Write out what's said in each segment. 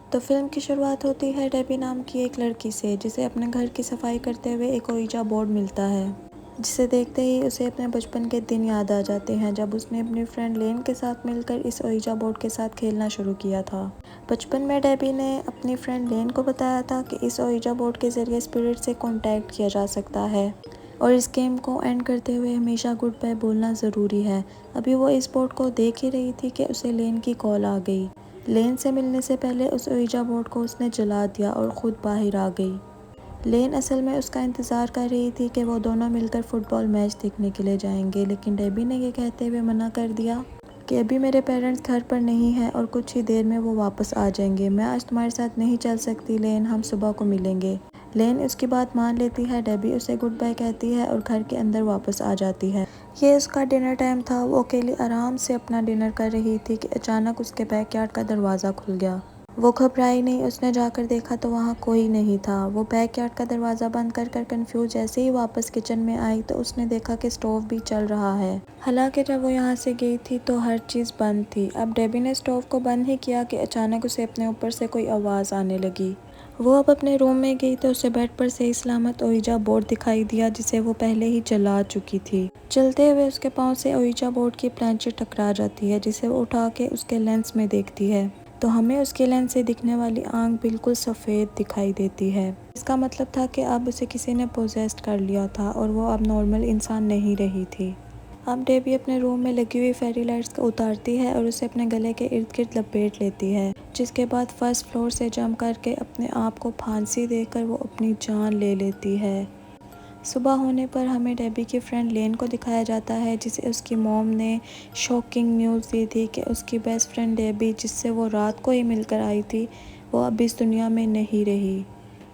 तो फिल्म की शुरुआत होती है डेबी नाम की एक लड़की से, जिसे अपने घर की सफाई करते हुए एक ओइजा बोर्ड मिलता है, जिसे देखते ही उसे अपने बचपन के दिन याद आ जाते हैं, जब उसने अपनी फ्रेंड लेन के साथ मिलकर इस ओइजा बोर्ड के साथ खेलना शुरू किया था। बचपन में डेबी ने अपनी फ्रेंड लेन को बताया था कि इस ओइजा बोर्ड के ज़रिए स्पिरिट से कॉन्टैक्ट किया जा सकता है और इस गेम को एंड करते हुए हमेशा गुड बाय बोलना ज़रूरी है। अभी वो इस बोर्ड को देख ही रही थी कि उसे लेन की कॉल आ गई। लेन से मिलने से पहले उस ओइजा बोर्ड को उसने जला दिया और ख़ुद बाहर आ गई। लेन असल में उसका इंतज़ार कर रही थी कि वो दोनों मिलकर फुटबॉल मैच देखने के लिए जाएंगे, लेकिन डेबी ने ये कहते हुए मना कर दिया कि अभी मेरे पेरेंट्स घर पर नहीं हैं और कुछ ही देर में वो वापस आ जाएंगे। मैं आज तुम्हारे साथ नहीं चल सकती लेन, हम सुबह को मिलेंगे। लेन उसकी बात मान लेती है। डेबी उसे गुड बाय कहती है और घर के अंदर वापस आ जाती है। ये उसका डिनर टाइम था। वो अकेली आराम से अपना डिनर कर रही थी कि अचानक उसके बैकयार्ड का दरवाज़ा खुल गया। वो घबराई नहीं, उसने जाकर देखा तो वहाँ कोई नहीं था। वो बैकयार्ड का दरवाज़ा बंद कर कंफ्यूज जैसे ही वापस किचन में आई तो उसने देखा कि स्टोव भी चल रहा है। हालांकि जब वो यहाँ से गई थी तो हर चीज़ बंद थी। अब डेबी ने स्टोव को बंद ही किया कि अचानक उसे अपने ऊपर से कोई आवाज़ आने लगी। वो अब अपने रूम में गई तो उसे बेड पर सही सलामत ओइजा बोर्ड दिखाई दिया, जिसे वो पहले ही जला चुकी थी। चलते हुए उसके पाँव से ओइजा बोर्ड की प्लांचेट टकरा जाती है, जिसे वो उठा के उसके लेंस में देखती है तो हमें उसके लेंस से दिखने वाली आंख बिल्कुल सफ़ेद दिखाई देती है। इसका मतलब था कि अब उसे किसी ने पोजेस्ट कर लिया था और वो अब नॉर्मल इंसान नहीं रही थी। अब डेबी अपने रूम में लगी हुई फेरी लाइट्स को उतारती है और उसे अपने गले के इर्द गिर्द लपेट लेती है, जिसके बाद फर्स्ट फ्लोर से जंप करके अपने आप को फांसी देकर वो अपनी जान ले लेती है। सुबह होने पर हमें डेबी की फ्रेंड लेन को दिखाया जाता है, जिसे उसकी मॉम ने शॉकिंग न्यूज़ दी थी कि उसकी बेस्ट फ्रेंड डेबी, जिससे वो रात को ही मिलकर आई थी, वो अब इस दुनिया में नहीं रही।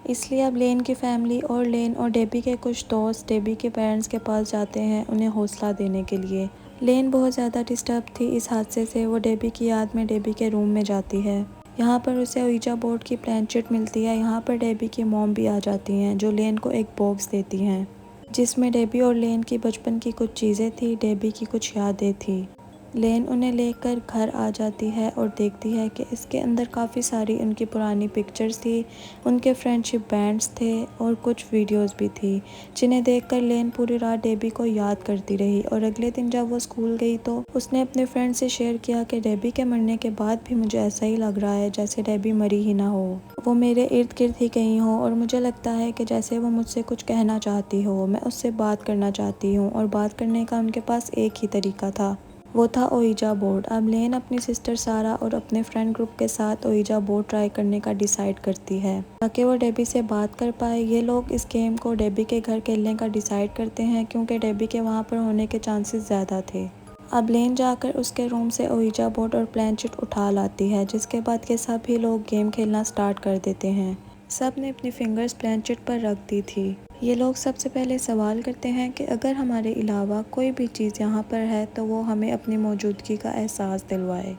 इसलिए अब लेन की फैमिली और लेन और डेबी के कुछ दोस्त डेबी के पेरेंट्स के पास जाते हैं उन्हें हौसला देने के लिए। लेन बहुत ज़्यादा डिस्टर्ब थी इस हादसे से। वो डेबी की याद में डेबी के रूम में जाती है। यहाँ पर उसे ओइजा बोर्ड की प्लांचेट मिलती है। यहाँ पर डेबी की मॉम भी आ जाती हैं, जो लेन को एक बॉक्स देती हैं, जिसमें डेबी और लेन की बचपन की कुछ चीज़ें थी, डेबी की कुछ यादें थी। लेन उन्हें लेकर घर आ जाती है और देखती है कि इसके अंदर काफ़ी सारी उनकी पुरानी पिक्चर्स थी, उनके फ्रेंडशिप बैंड्स थे और कुछ वीडियोस भी थी, जिन्हें देखकर लेन पूरी रात डेबी को याद करती रही। और अगले दिन जब वो स्कूल गई तो उसने अपने फ्रेंड से शेयर किया कि डेबी के मरने के बाद भी मुझे ऐसा ही लग रहा है जैसे डेबी मरी ही ना हो, वो मेरे इर्द गिर्द ही कहीं हो और मुझे लगता है कि जैसे वो मुझसे कुछ कहना चाहती हो। मैं उससे बात करना चाहती हूँ और बात करने का उनके पास एक ही तरीका था, वो था ओइजा बोर्ड। अब लेन अपनी सिस्टर सारा और अपने फ्रेंड ग्रुप के साथ ओइजा बोर्ड ट्राई करने का डिसाइड करती है ताकि वो डेबी से बात कर पाए। ये लोग इस गेम को डेबी के घर खेलने का डिसाइड करते हैं क्योंकि डेबी के वहाँ पर होने के चांसेस ज़्यादा थे। अब लेन जाकर उसके रूम से ओइजा बोर्ड और प्लांचेट उठा लाती है, जिसके बाद ये सभी लोग गेम खेलना स्टार्ट कर देते हैं। सब ने अपनी फिंगर्स प्लांचेट पर रख दी थी। ये लोग सबसे पहले सवाल करते हैं कि अगर हमारे अलावा कोई भी चीज़ यहाँ पर है तो वो हमें अपनी मौजूदगी का एहसास दिलवाए।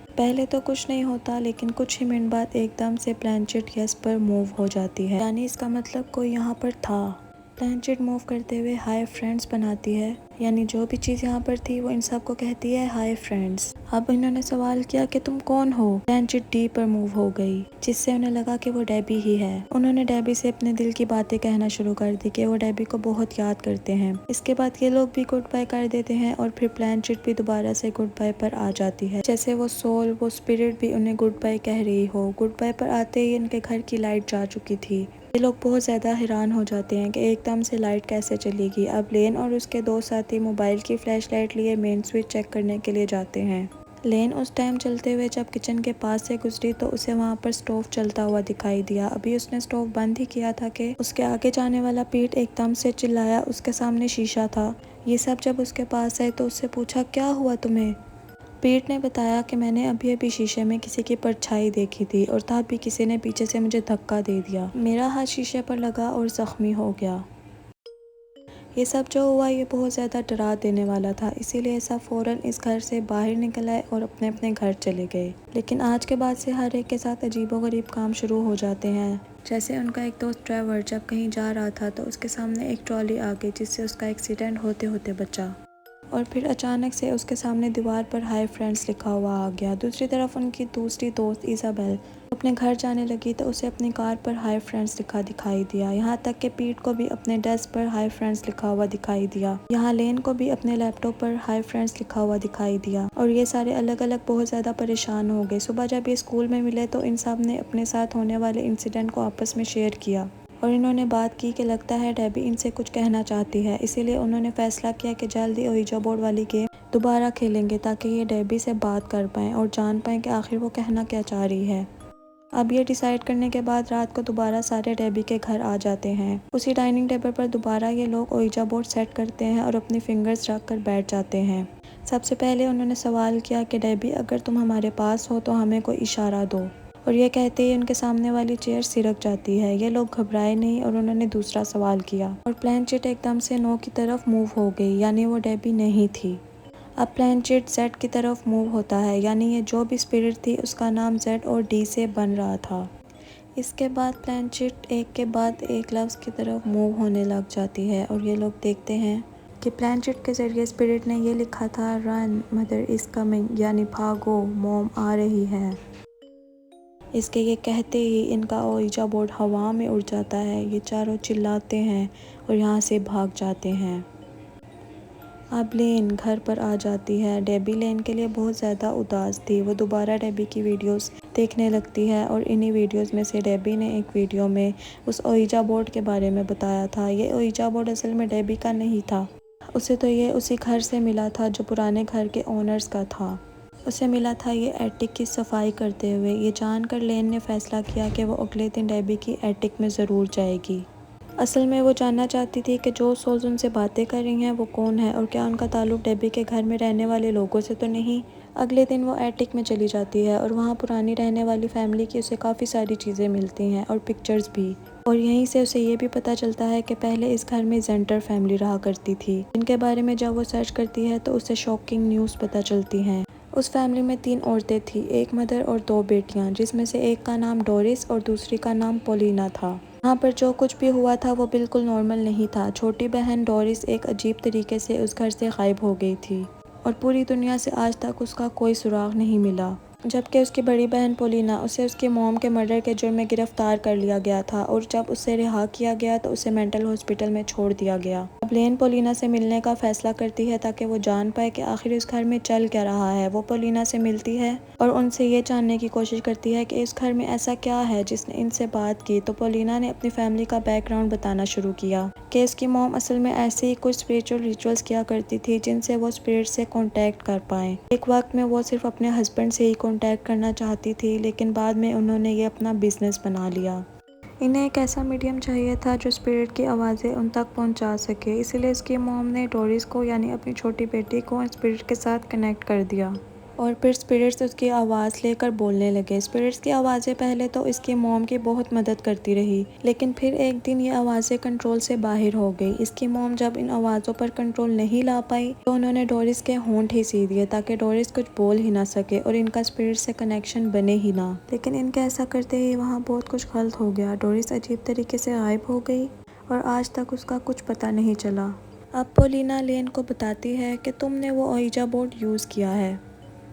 पहले तो कुछ नहीं होता, लेकिन कुछ ही मिनट बाद एकदम से प्लांचेट यस पर मूव हो जाती है, यानी इसका मतलब कोई यहाँ पर था। प्लांचेट मूव करते हुए हाय फ्रेंड्स बनाती है, यानी जो भी चीज़ यहाँ पर थी वो इन सब को कहती है हाय फ्रेंड्स। अब इन्होंने सवाल किया कि तुम कौन हो। प्लांचेट डी पर मूव हो गई, जिससे उन्हें लगा कि वो डेबी ही है। उन्होंने डेबी से अपने दिल की बातें कहना शुरू कर दी कि वो डेबी को बहुत याद करते हैं। इसके बाद ये लोग भी गुड बाय कर देते हैं और फिर प्लांचेट भी दोबारा से गुड बाय पर आ जाती है, जैसे वो सोल, वो स्पिरिट भी उन्हें गुड बाय कह रही हो। गुड बाय पर आते ही उनके घर की लाइट जा चुकी थी। ये लोग बहुत ज़्यादा हैरान हो जाते हैं कि एकदम से लाइट कैसे चलेगी। अब लेन और उसके दो साथी मोबाइल की फ्लैश लाइट लिए मेन स्विच चेक करने के लिए जाते हैं। लेन उस टाइम चलते हुए जब किचन के पास से गुजरी तो उसे वहाँ पर स्टोव चलता हुआ दिखाई दिया। अभी उसने स्टोव बंद ही किया था कि उसके आगे जाने वाला पीठ एकदम से चिल्लाया। उसके सामने शीशा था। ये सब जब उसके पास आए तो उससे पूछा क्या हुआ तुम्हें। पीठ ने बताया कि मैंने अभी अभी शीशे में किसी की परछाई देखी थी और तभी किसी ने पीछे से मुझे धक्का दे दिया। मेरा हाथ शीशे पर लगा और जख्मी हो गया। ये सब जो हुआ ये बहुत ज़्यादा डरा देने वाला था, इसीलिए सब फ़ौरन इस घर से बाहर निकल आए और अपने अपने घर चले गए। लेकिन आज के बाद से हर एक के साथ अजीबोगरीब काम शुरू हो जाते हैं। जैसे उनका एक दोस्त ट्रेवर जब कहीं जा रहा था तो उसके सामने एक ट्रॉली आ गई, जिससे उसका एक्सीडेंट होते होते बचा। और फिर अचानक से उसके सामने दीवार पर हाय फ्रेंड्स लिखा हुआ आ गया। दूसरी तरफ उनकी दूसरी दोस्त इज़ाबेल अपने घर जाने लगी तो उसे अपनी कार पर हाय फ्रेंड्स लिखा दिखाई दिया। यहाँ तक कि पीट को भी अपने डेस्क पर हाय फ्रेंड्स लिखा हुआ दिखाई दिया। यहाँ लेन को भी अपने लैपटॉप पर हाय फ्रेंड्स लिखा हुआ दिखाई दिया। और ये सारे अलग अलग बहुत ज़्यादा परेशान हो गए। सुबह जब ये स्कूल में मिले तो इन सब ने अपने साथ होने वाले इंसिडेंट को आपस में शेयर किया और इन्होंने बात की कि लगता है डेबी इनसे कुछ कहना चाहती है। इसीलिए उन्होंने फैसला किया कि जल्दी ओइजा बोर्ड वाली गेम दोबारा खेलेंगे ताकि ये डेबी से बात कर पाएँ और जान पाएँ कि आखिर वो कहना क्या चाह रही है। अब ये डिसाइड करने के बाद रात को दोबारा सारे डेबी के घर आ जाते हैं। उसी डाइनिंग टेबल पर दोबारा ये लोग ओइजा बोर्ड सेट करते हैं और अपनी फिंगर्स रख कर बैठ जाते हैं। सबसे पहले उन्होंने सवाल किया कि डेबी अगर तुम हमारे पास हो तो हमें कोई इशारा दो। और ये कहते ही उनके सामने वाली चेयर सिरक जाती है। ये लोग घबराए नहीं और उन्होंने दूसरा सवाल किया और प्लेनचिट एकदम से नो की तरफ मूव हो गई, यानी वो डेबी नहीं थी। अब प्लेनचिट जेड की तरफ मूव होता है, यानी ये जो भी स्पिरिट थी उसका नाम जेड और डी से बन रहा था। इसके बाद प्लेनचिट एक के बाद एक लफ्ज़ की तरफ मूव होने लग जाती है और ये लोग देखते हैं कि प्लेनचिट के ज़रिए स्पिरिट ने ये लिखा था रन मदर इज़ कमिंग, यानी भागो मॉम आ रही है। इसके ये कहते ही इनका ओइजा बोर्ड हवा में उड़ जाता है। ये चारों चिल्लाते हैं और यहाँ से भाग जाते हैं। अब लेन घर पर आ जाती है। डेबी लेन के लिए बहुत ज़्यादा उदास थी। वो दोबारा डेबी की वीडियोस देखने लगती है और इन्हीं वीडियोस में से डेबी ने एक वीडियो में उस ओइजा बोर्ड के बारे में बताया था। ये ओइजा बोर्ड असल में डेबी का नहीं था। उसे तो ये उसी घर से मिला था जो पुराने घर के ओनर्स का था। उसे मिला था ये एटिक की सफाई करते हुए। ये जानकर लेन ने फैसला किया कि वो अगले दिन डेबी की एटिक में ज़रूर जाएगी। असल में वो जानना चाहती थी कि जो सोल्स उनसे बातें कर रही हैं वो कौन है और क्या उनका ताल्लुक डेबी के घर में रहने वाले लोगों से तो नहीं। अगले दिन वो एटिक में चली जाती है और वहाँ पुरानी रहने वाली फैमिली की उसे काफ़ी सारी चीज़ें मिलती हैं और पिक्चर्स भी। और यहीं से उसे ये भी पता चलता है कि पहले इस घर में जेंटर फैमिली रहा करती थी। इनके बारे में जब वो सर्च करती है तो उसे शॉकिंग न्यूज़ पता चलती हैं। उस फैमिली में 3 औरतें थीं, एक मदर और 2 बेटियां, जिसमें से एक का नाम डोरिस और दूसरी का नाम पोलिना था। यहाँ पर जो कुछ भी हुआ था वो बिल्कुल नॉर्मल नहीं था। छोटी बहन डोरिस एक अजीब तरीके से उस घर से गायब हो गई थी और पूरी दुनिया से आज तक उसका कोई सुराग नहीं मिला। जबकि उसकी बड़ी बहन पोलिना, उसे उसकी मॉम के मर्डर के जुर्म में गिरफ्तार कर लिया गया था और जब उसे रिहा किया गया तो उसे मेंटल हॉस्पिटल में छोड़ दिया गया। अब लेन पोलिना से मिलने का फैसला करती है ताकि वो जान पाए कि आखिर इस घर में चल क्या रहा है। वो पोलिना से मिलती है और उनसे ये जानने की कोशिश करती है कि इस घर में ऐसा क्या है जिसने इनसे बात की। तो पोलिना ने अपनी फैमिली का बैकग्राउंड बताना शुरू किया कि इसकी मॉम असल में ऐसे ही कुछ स्पिरिचुअल रिचुअल्स किया करती थी जिनसे वो स्पिरिट से कांटेक्ट कर पाएँ। एक वक्त में वो सिर्फ अपने हस्बैंड से ही कांटेक्ट करना चाहती थी, लेकिन बाद में उन्होंने ये अपना बिजनेस बना लिया। इन्हें एक ऐसा मीडियम चाहिए था जो स्पिरिट की आवाज़ें उन तक पहुंचा सके। इसीलिए इसकी मॉम ने डोरिस को, यानी अपनी छोटी बेटी को, स्पिरिट के साथ कनेक्ट कर दिया और फिर स्पिरिट्स उसकी आवाज़ लेकर बोलने लगे। स्पिरिट्स की आवाज़ें पहले तो इसकी मॉम की बहुत मदद करती रही, लेकिन फिर एक दिन ये आवाज़ें कंट्रोल से बाहर हो गई। इसकी मॉम जब इन आवाज़ों पर कंट्रोल नहीं ला पाई तो उन्होंने डोरिस के होंठ ही सी दिए ताकि डोरिस कुछ बोल ही ना सके और इनका स्पिरिट से कनेक्शन बने ही ना। लेकिन इनके ऐसा करते ही वहाँ बहुत कुछ गलत हो गया। डोरिस अजीब तरीके से गायब हो गई और आज तक उसका कुछ पता नहीं चला। अब पोलिना लेन को बताती है कि तुमने वो ओइजा बोर्ड यूज़ किया है,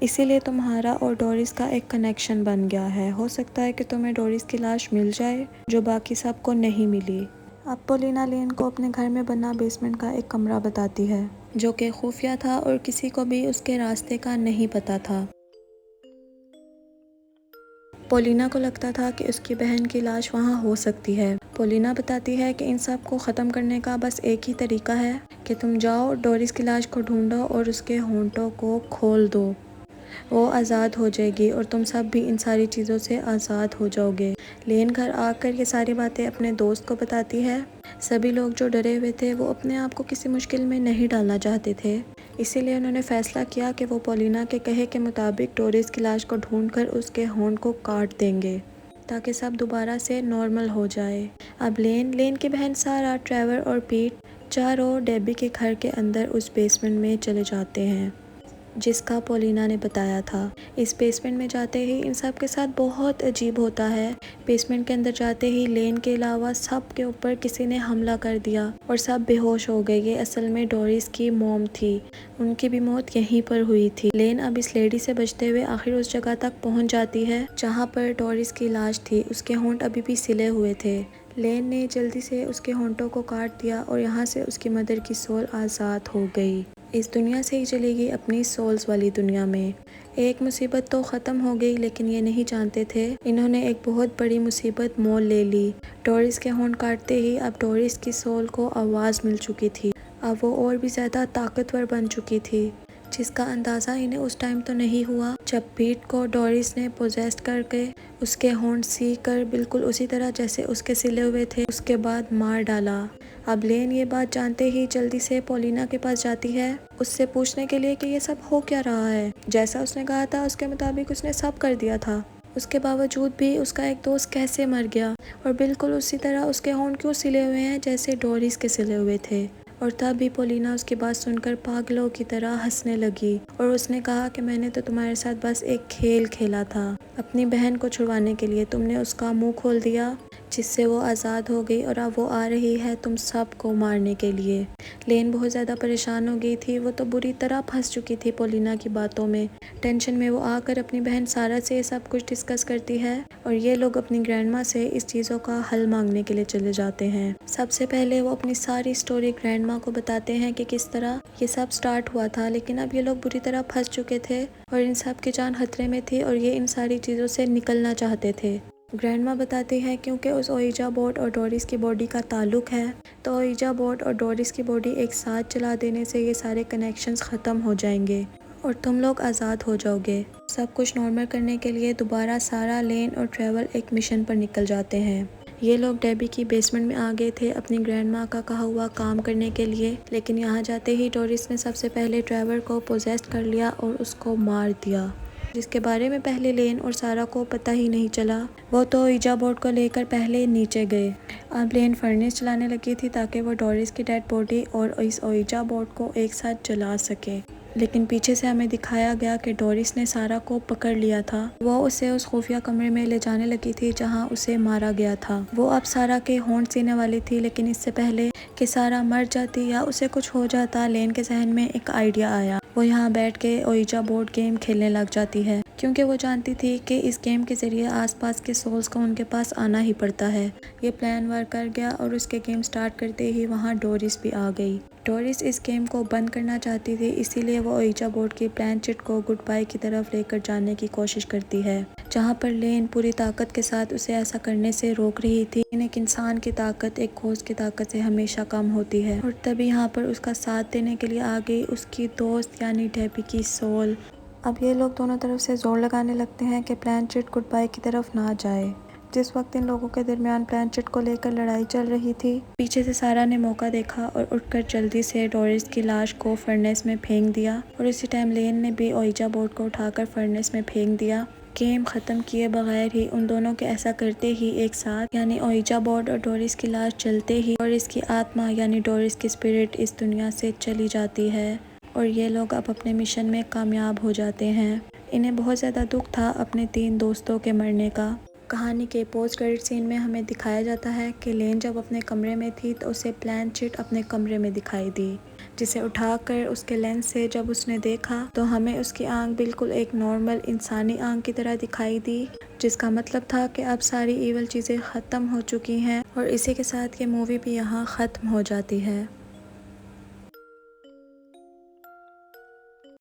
इसीलिए तुम्हारा और डोरिस का एक कनेक्शन बन गया है। हो सकता है कि तुम्हें डोरिस की लाश मिल जाए जो बाकी सबको नहीं मिली। अब पोलिना लेन को अपने घर में बना बेसमेंट का एक कमरा बताती है जो कि खुफिया था और किसी को भी उसके रास्ते का नहीं पता था। पोलिना को लगता था कि उसकी बहन की लाश वहाँ हो सकती है। पोलिना बताती है कि इन सब को ख़त्म करने का बस एक ही तरीका है कि तुम जाओ, डोरिस की लाश को ढूंढो और उसके होंठों को खोल दो। वो आज़ाद हो जाएगी और तुम सब भी इन सारी चीज़ों से आज़ाद हो जाओगे। लेन घर आकर ये सारी बातें अपने दोस्त को बताती है। सभी लोग जो डरे हुए थे वो अपने आप को किसी मुश्किल में नहीं डालना चाहते थे, इसीलिए उन्होंने फ़ैसला किया कि वो पोलिना के कहे के मुताबिक डोरिस की लाश को ढूंढकर उसके होंठ को काट देंगे ताकि सब दोबारा से नॉर्मल हो जाए। अब लेन की बहन सारा, ट्रेवर और पीट चारों डेबी के घर के अंदर उस बेसमेंट में चले जाते हैं। जिसका पॉलिना ने बताया था। इस बेसमेंट में जाते ही इन सब के साथ बहुत अजीब होता है। बेसमेंट के अंदर जाते ही लेन के अलावा सब के ऊपर किसी ने हमला कर दिया और सब बेहोश हो गए। ये असल में डोरिस की मॉम थी, उनकी भी मौत यहीं पर हुई थी। लेन अब इस लेडी से बचते हुए आखिर उस जगह तक पहुंच जाती है जहां पर डोरिस की लाश थी। उसके होंठ अभी भी सिले हुए थे। लेन ने जल्दी से उसके होंठों को काट दिया और यहाँ से उसकी मदर की सोल आज़ाद हो गई। इस दुनिया से ही चली गई अपनी सोल्स वाली दुनिया में। एक मुसीबत तो ख़त्म हो गई, लेकिन ये नहीं जानते थे इन्होंने एक बहुत बड़ी मुसीबत मोल ले ली। डोरिस के होंठ काटते ही अब डोरिस की सोल को आवाज़ मिल चुकी थी। अब वो और भी ज़्यादा ताकतवर बन चुकी थी, जिसका अंदाज़ा इन्हें उस टाइम तो नहीं हुआ जब पीट को डोरिस ने पोजेस्ट करके उसके होंठ सी कर बिल्कुल उसी तरह जैसे उसके सिले हुए थे उसके बाद मार डाला। अब लेन ये बात जानते ही जल्दी से पॉलिना के पास जाती है उससे पूछने के लिए कि ये सब हो क्या रहा है। जैसा उसने कहा था उसके मुताबिक उसने सब कर दिया था, उसके बावजूद भी उसका एक दोस्त कैसे मर गया और बिल्कुल उसी तरह उसके होंठ क्यों सिले हुए हैं जैसे डोरिस के सिले हुए थे। और तब भी पॉलिना उसकी बात सुनकर पागलों की तरह हंसने लगी और उसने कहा कि मैंने तो तुम्हारे साथ बस एक खेल खेला था। अपनी बहन को छुड़वाने के लिए तुमने उसका मुंह खोल दिया, जिससे वो आज़ाद हो गई और अब वो आ रही है तुम सबको मारने के लिए। लेन बहुत ज़्यादा परेशान हो गई थी, वो तो बुरी तरह फंस चुकी थी पॉलिना की बातों में। टेंशन में वो आकर अपनी बहन सारा से सब कुछ डिस्कस करती है और ये लोग अपनी ग्रैंडमा से इस चीज़ों का हल मांगने के लिए चले जाते हैं। सबसे पहले वो अपनी सारी स्टोरी ग्रैंडमा को बताते हैं कि किस तरह ये सब स्टार्ट हुआ था, लेकिन अब ये लोग बुरी तरह फंस चुके थे और इन सब की जान खतरे में थी और ये इन सारी चीज़ों से निकलना चाहते थे। ग्रैंडमा बताती है क्योंकि उस ओइजा बोर्ड और डोरिस की बॉडी का ताल्लुक है, तो ओइजा बोर्ड और डोरिस की बॉडी एक साथ चला देने से ये सारे कनेक्शंस ख़त्म हो जाएंगे और तुम लोग आज़ाद हो जाओगे। सब कुछ नॉर्मल करने के लिए दोबारा सारा, लेन और ट्रेवल एक मिशन पर निकल जाते हैं। ये लोग डेबी की बेसमेंट में आ गए थे अपनी ग्रैंडमा का कहा हुआ काम करने के लिए, लेकिन यहाँ जाते ही डोरिस ने सबसे पहले ट्रेवर को पोजेस्ट कर लिया और उसको मार दिया, जिसके बारे में पहले लेन और सारा को पता ही नहीं चला। वो तो ओइजा बोर्ड को लेकर पहले नीचे गए। अब लेन फर्नेस चलाने लगी थी ताकि वो डोरिस की डेड बॉडी और इस ओइजा बोर्ड को एक साथ जला सके, लेकिन पीछे से हमें दिखाया गया कि डोरिस ने सारा को पकड़ लिया था। वो उसे उस खुफिया कमरे में ले जाने लगी थी जहां उसे मारा गया था। वो अब सारा के होंठ सीने वाली थी, लेकिन इससे पहले कि सारा मर जाती या उसे कुछ हो जाता, लेन के जहन में एक आइडिया आया। वो यहाँ बैठ के ओइजा बोर्ड गेम खेलने लग जाती है, क्योंकि वो जानती थी कि इस गेम के जरिए आसपास के सोल्स को उनके पास आना ही पड़ता है। ये प्लान वर्क कर गया और उसके गेम स्टार्ट करते ही वहाँ डोरिस भी आ गई। डोरिस इस गेम को बंद करना चाहती थी, इसीलिए वो ओइजा बोर्ड की प्लानचेट को गुड बाय की तरफ लेकर जाने की कोशिश करती है, जहाँ पर लेन पूरी ताकत के साथ उसे ऐसा करने से रोक रही थी। एक इंसान की ताकत एक घोस्ट की ताकत से हमेशा कम होती है और तभी यहाँ पर उसका साथ देने के लिए आ गई उसकी दोस्त यानी डेबी की सोल। अब ये लोग दोनों तरफ से जोर लगाने लगते हैं कि प्लानचेट गुड बाय की तरफ ना जाए। जिस वक्त इन लोगों के दरमियान प्लानचेट को लेकर लड़ाई चल रही थी, पीछे से सारा ने मौका देखा और उठकर जल्दी से डोरिस की लाश को फर्नेस में फेंक दिया और इसी टाइम लेन ने भी ओइजा बोर्ड को उठाकर फर्नेस में फेंक दिया। गेम ख़त्म किए बगैर ही उन दोनों के ऐसा करते ही एक साथ यानी ओइजा बोर्ड और डोरिस की लाश जलते ही डोरिस की आत्मा यानी डोरिस की स्पिरिट इस दुनिया से चली जाती है और ये लोग अब अपने मिशन में कामयाब हो जाते हैं। इन्हें बहुत ज़्यादा दुख था अपने 3 दोस्तों के मरने का। कहानी के पोस्ट क्रेडिट सीन में हमें दिखाया जाता है कि लेन जब अपने कमरे में थी तो उसे प्लानचेट अपने कमरे में दिखाई दी, जिसे उठाकर उसके लेंस से जब उसने देखा तो हमें उसकी आंख बिल्कुल एक नॉर्मल इंसानी आंख की तरह दिखाई दी, जिसका मतलब था कि अब सारी ईवल चीज़ें ख़त्म हो चुकी हैं और इसी के साथ ये मूवी भी यहाँ ख़त्म हो जाती है।